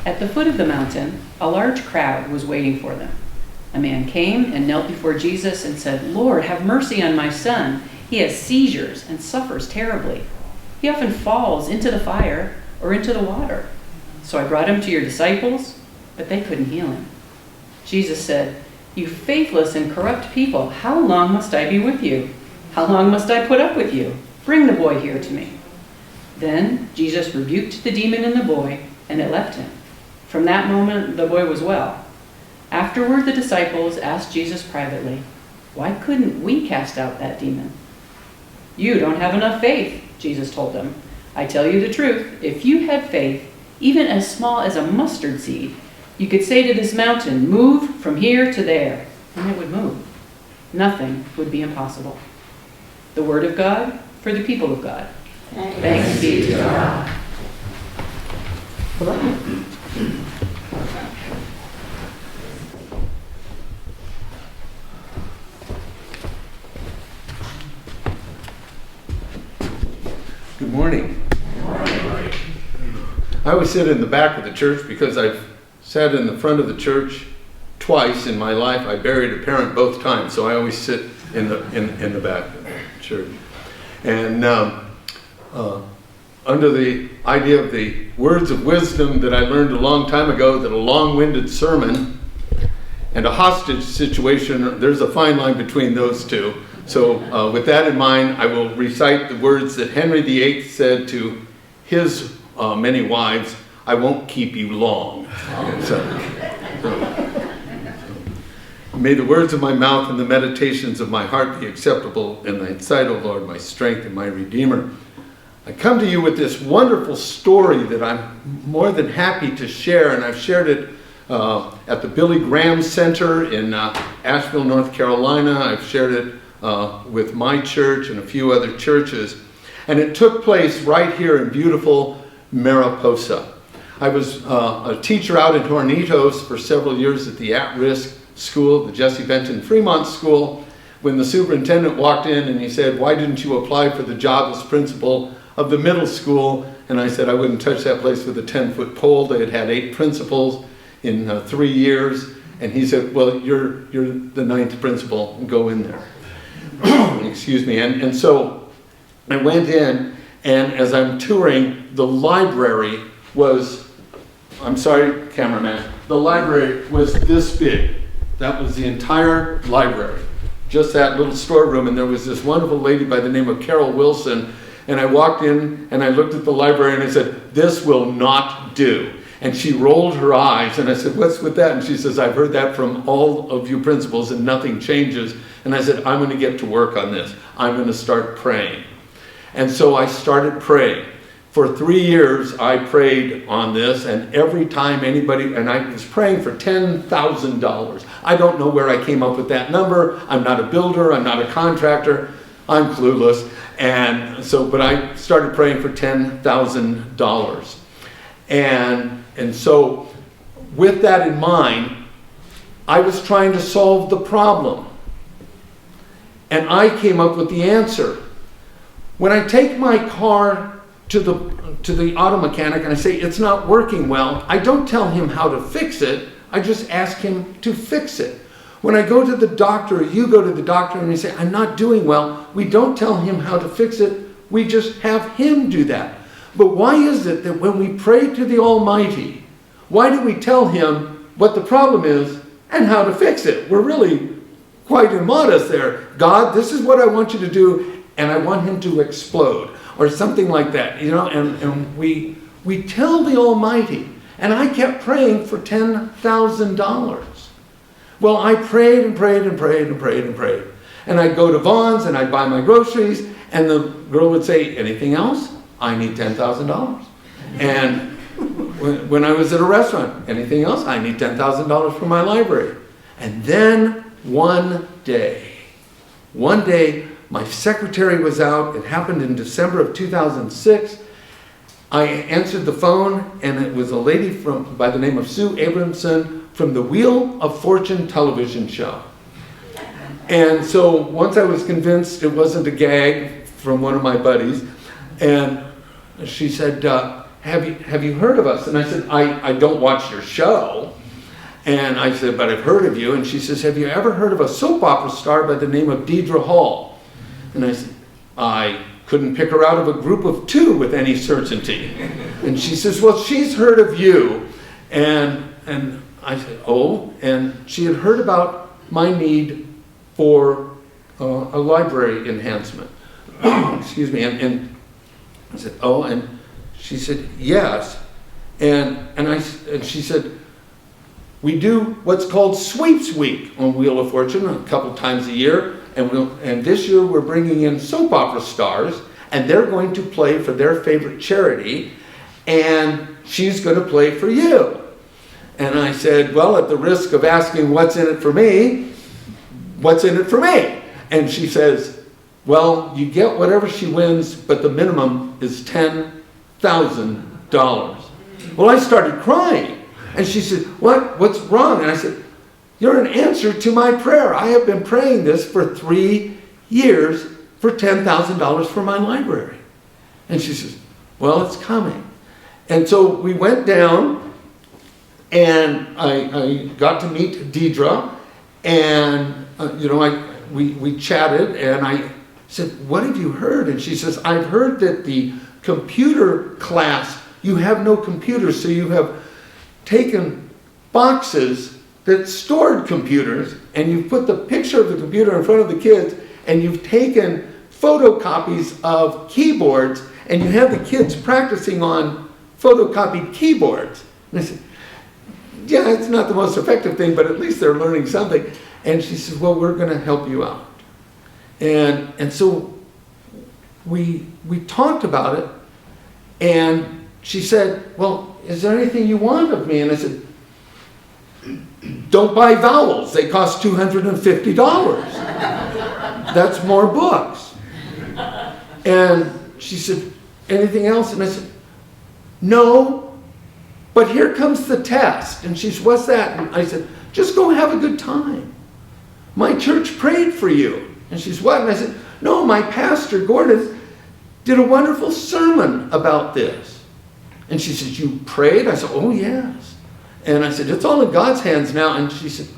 At the foot of the mountain, a large crowd was waiting for them. A man came and knelt before Jesus and said, "Lord, have mercy on my son. He has seizures and suffers terribly. He often falls into the fire or into the water. So I brought him to your disciples, but they couldn't heal him." Jesus said, "You faithless and corrupt people, how long must I be with you? How long must I put up with you? Bring the boy here to me." Then Jesus rebuked the demon in the boy, and it left him. From that moment, the boy was well. Afterward, the disciples asked Jesus privately, "Why couldn't we cast out that demon?" "You don't have enough faith," Jesus told them. "I tell you the truth, if you had faith, even as small as a mustard seed, you could say to this mountain, 'Move from here to there,' and it would move. Nothing would be impossible." The word of God for the people of God. Thanks be to God. Good morning. I always sit in the back of the church because I've sat in the front of the church twice in my life. I buried a parent both times, so I always sit in the back of the church. And under the idea of the words of wisdom that I learned a long time ago, that a long-winded sermon and a hostage situation, there's a fine line between those two. So with that in mind, I will recite the words that Henry VIII said to his many wives, "I won't keep you long." So, may the words of my mouth and the meditations of my heart be acceptable in thy sight, O Lord, my strength and my Redeemer. I come to you with this wonderful story that I'm more than happy to share, and I've shared it at the Billy Graham Center in Asheville, North Carolina. I've shared it with my church and a few other churches. And it took place right here in beautiful Mariposa. I was a teacher out in Hornitos for several years at the at-risk school, the Jesse Benton Fremont School, when the superintendent walked in and he said, "Why didn't you apply for the job as principal of the middle school?" And I said I wouldn't touch that place with a 10-foot pole. They had had 8 principals in 3 years. And he said, "Well, you're the 9th principal, go in there." Excuse me. And so I went in, and as I'm touring, the library was, I'm sorry, cameraman, the library was this big. That was the entire library, just that little storeroom. And there was this wonderful lady by the name of Carol Wilson. And I walked in and I looked at the library and I said, "This will not do." And she rolled her eyes and I said, "What's with that?" And she says, "I've heard that from all of you principals and nothing changes." And I said, "I'm going to get to work on this. I'm going to start praying." And so I started praying. For 3 years, I prayed on this, and every time anybody, and I was praying for $10,000. I don't know where I came up with that number. I'm not a builder. I'm not a contractor. I'm clueless. And so, but I started praying for $10,000. And so, with that in mind, I was trying to solve the problem. And I came up with the answer. When I take my car to the auto mechanic and I say it's not working well, I don't tell him how to fix it. I just ask him to fix it. When I go to the doctor, or you go to the doctor and you say, "I'm not doing well," we don't tell him how to fix it. We just have him do that. But why is it that when we pray to the Almighty, why do we tell him what the problem is and how to fix it? We're really quite immodest there. "God, this is what I want you to do, and I want him to explode," or something like that, you know, and we tell the Almighty. And I kept praying for $10,000. Well, I prayed and prayed and prayed and prayed and prayed. And I'd go to Vaughn's and I'd buy my groceries, and the girl would say, "Anything else? I need $10,000. And when I was at a restaurant, "Anything else? I need $10,000 for my library." And then one day, my secretary was out. It happened in December of 2006. I answered the phone, and it was a lady by the name of Sue Abramson from the Wheel of Fortune television show. And so once I was convinced it wasn't a gag from one of my buddies, and she said, have you heard of us? And I said, I don't watch your show. And I said, but I've heard of you. And she says, have you ever heard of a soap opera star by the name of Deidre Hall? And I said, I couldn't pick her out of a group of 2 with any certainty. And she says, well, she's heard of you. And I said, oh. And she had heard about my need for a library enhancement. Excuse me. And I said, oh. And she said, yes. And she said, we do what's called Sweeps Week on Wheel of Fortune a couple times a year. And this year we're bringing in soap opera stars, and they're going to play for their favorite charity, and she's going to play for you. And I said, well, at the risk of asking what's in it for me, what's in it for me? And she says, well, you get whatever she wins, but the minimum is $10,000. Well, I started crying. And she said, what's wrong? And I said, you're an answer to my prayer. I have been praying this for 3 years for $10,000 for my library. And she says, well, it's coming. And so we went down, and I got to meet Deidre, and we chatted, and I said, what have you heard? And she says, I've heard that the computer class, you have no computers, so you have taken boxes that stored computers, and you've put the picture of the computer in front of the kids, and you've taken photocopies of keyboards, and you have the kids practicing on photocopied keyboards. And I said, yeah, it's not the most effective thing, but at least they're learning something. And she said, well, we're going to help you out. And so we talked about it, and she said, well, is there anything you want of me? And I said, don't buy vowels. They cost $250. That's more books. And she said, anything else? And I said, no, but here comes the test. And she said, what's that? And I said, just go have a good time. My church prayed for you. And she said, what? And I said, no, my pastor, Gordon, did a wonderful sermon about this. And she said, you prayed? I said, oh, yes. And I said, it's all in God's hands now. And she said,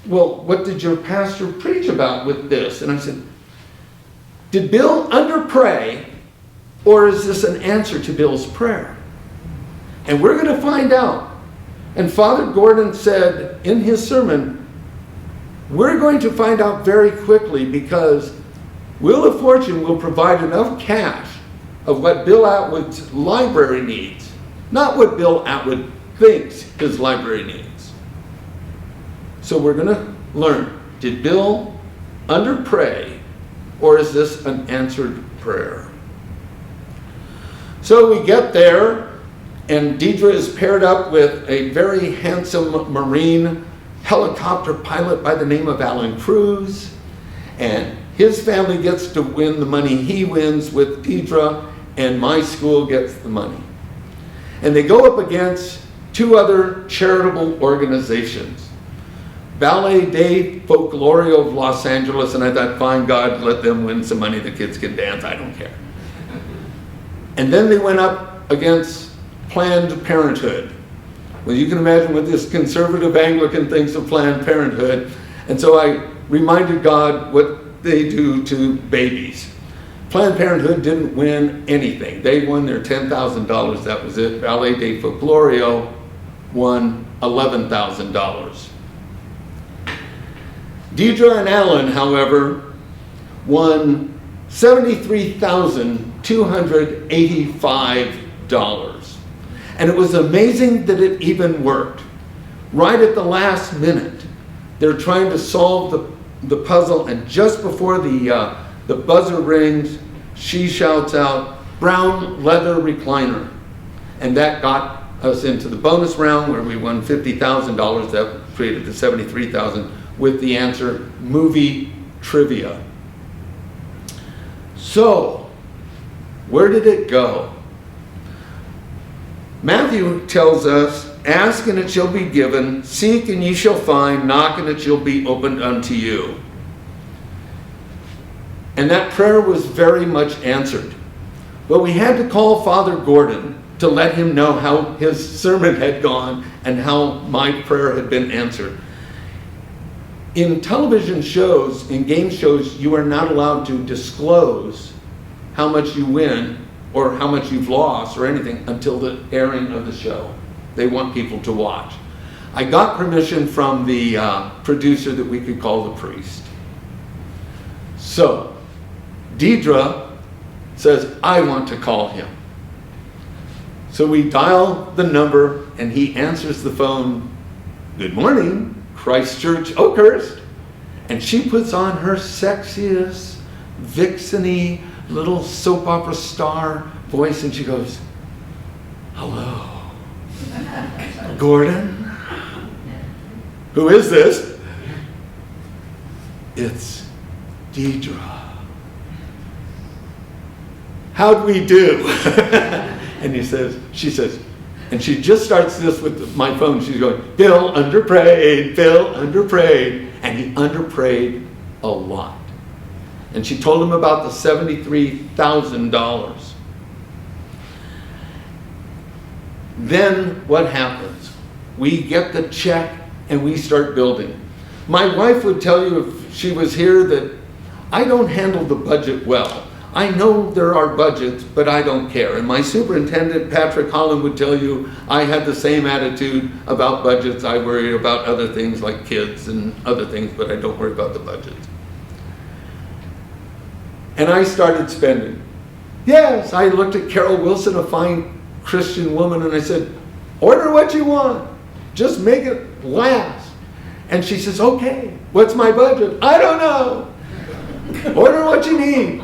well, what did your pastor preach about with this? And I said, did Bill underpray, or is this an answer to Bill's prayer? And we're going to find out. And Father Gordon said in his sermon, we're going to find out very quickly, because Wheel of Fortune will provide enough cash of what Bill Atwood's library needs, not what Bill Atwood thinks his library needs. So we're going to learn, did Bill underpray, or is this an answered prayer? So we get there, and Deidre is paired up with a very handsome Marine helicopter pilot by the name of Alan Cruz, and his family gets to win the money he wins with Deidre, and my school gets the money. And they go up against 2 other charitable organizations, Ballet de Folklore of Los Angeles, and I thought, fine, God, let them win some money, the kids can dance, I don't care. And then they went up against Planned Parenthood. Well, you can imagine what this conservative Anglican thinks of Planned Parenthood. And so I reminded God what they do to babies. Planned Parenthood didn't win anything. They won their $10,000, that was it. Ballet de Folklore won $11,000. Deidre and Alan, however, won $73,285. And it was amazing that it even worked. Right at the last minute, they're trying to solve the puzzle, and just before the buzzer rings, she shouts out, brown leather recliner. And that got us into the bonus round where we won $50,000. That created the $73,000 with the answer, movie trivia. So, where did it go? Matthew tells us, ask and it shall be given, seek and ye shall find, knock and it shall be opened unto you. And that prayer was very much answered. But we had to call Father Gordon to let him know how his sermon had gone and how my prayer had been answered. In television shows, in game shows, you are not allowed to disclose how much you win or how much you've lost or anything until the airing of the show. They want people to watch. I got permission from the producer that we could call the priest. So, Deidre says, I want to call him. So we dial the number and he answers the phone, good morning, Christchurch Oakhurst. And she puts on her sexiest, vixen-y, little soap opera star voice and she goes, hello, Gordon? Who is this? It's Deidre. How'd we do? And she says, and she just starts this with my phone. She's going, Bill underprayed, Bill underprayed. And he underprayed a lot. And she told him about the $73,000. Then what happens? We get the check and we start building. My wife would tell you if she was here that I don't handle the budget well. I know there are budgets, but I don't care. And my superintendent, Patrick Holland, would tell you I had the same attitude about budgets. I worry about other things like kids and other things, but I don't worry about the budgets. And I started spending. Yes, I looked at Carol Wilson, a fine Christian woman, and I said, order what you want. Just make it last. And she says, okay, what's my budget? I don't know. Order what you need.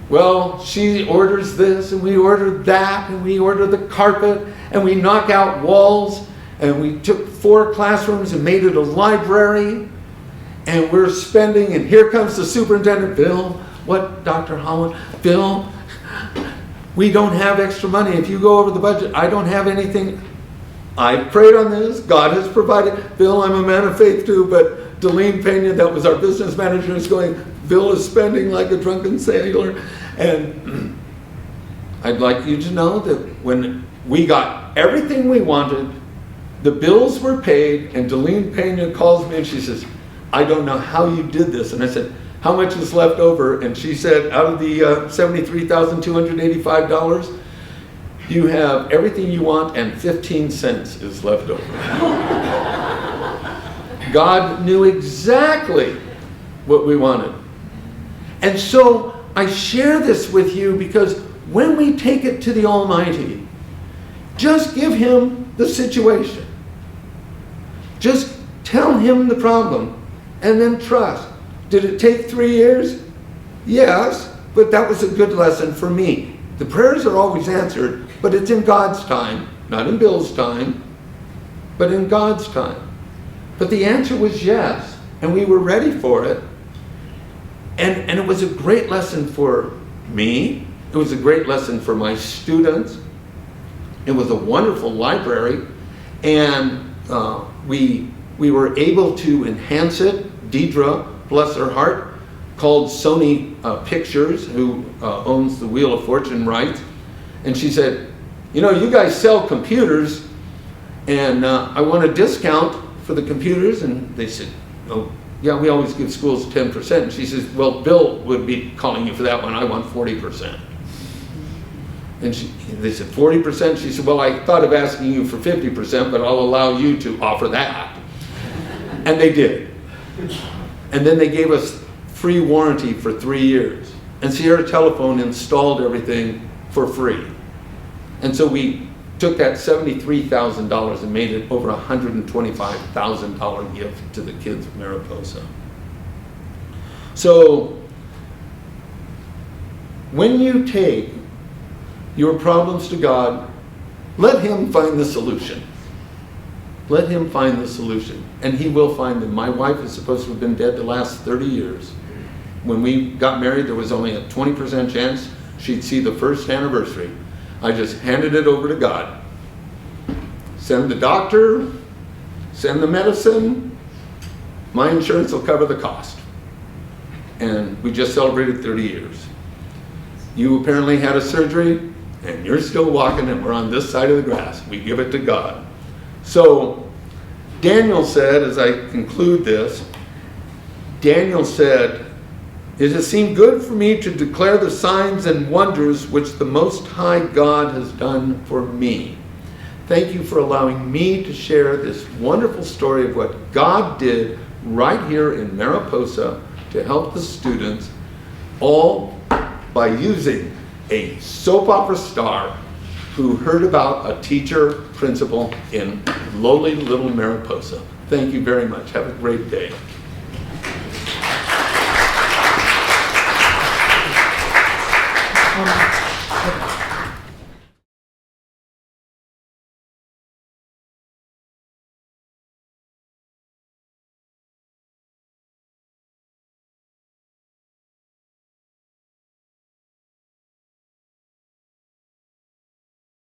Well, she orders this, and we ordered that, and we ordered the carpet, and we knock out walls, and we took 4 classrooms and made it a library, and we're spending, and here comes the superintendent, Bill, what, Dr. Holland? Bill, we don't have extra money. If you go over the budget, I don't have anything. I prayed on this. God has provided. Bill, I'm a man of faith too, but Delene Pena, that was our business manager, is going, Bill is spending like a drunken sailor. And I'd like you to know that when we got everything we wanted, the bills were paid, and Delene Pena calls me and she says, I don't know how you did this. And I said, how much is left over? And she said, out of the $73,285, you have everything you want and 15 cents is left over. God knew exactly what we wanted. And so I share this with you because when we take it to the Almighty, just give Him the situation. Just tell Him the problem and then trust. Did it take 3 years? Yes, but that was a good lesson for me. The prayers are always answered, but it's in God's time, not in Bill's time, but in God's time. But the answer was yes, and we were ready for it. And it was a great lesson for me. It was a great lesson for my students. It was a wonderful library, and we were able to enhance it. Deidre, bless her heart, called Sony Pictures, who owns the Wheel of Fortune rights, and she said, you know, you guys sell computers, and I want a discount for the computers. And they said, oh, yeah, we always give schools 10%. And she says, well, Bill would be calling you for that one. I want 40%. And they said, 40%? She said, well, I thought of asking you for 50%, but I'll allow you to offer that. And they did. And then they gave us free warranty for 3 years. And Sierra Telephone installed everything for free. And so we took that $73,000 and made it over $125,000 gift to the kids of Mariposa. So when you take your problems to God, let Him find the solution. Let Him find the solution, and He will find them. My wife is supposed to have been dead the last 30 years. When we got married, there was only a 20% chance she'd see the first anniversary. I just handed it over to God. Send the doctor, send the medicine, my insurance will cover the cost. And we just celebrated 30 years. You apparently had a surgery, and you're still walking and we're on this side of the grass. We give it to God. So Daniel said, as I conclude this, Daniel said, "It has seemed good for me to declare the signs and wonders which the Most High God has done for me." Thank you for allowing me to share this wonderful story of what God did right here in Mariposa to help the students, all by using a soap opera star who heard about a teacher principal in lowly little Mariposa. Thank you very much. Have a great day. Um,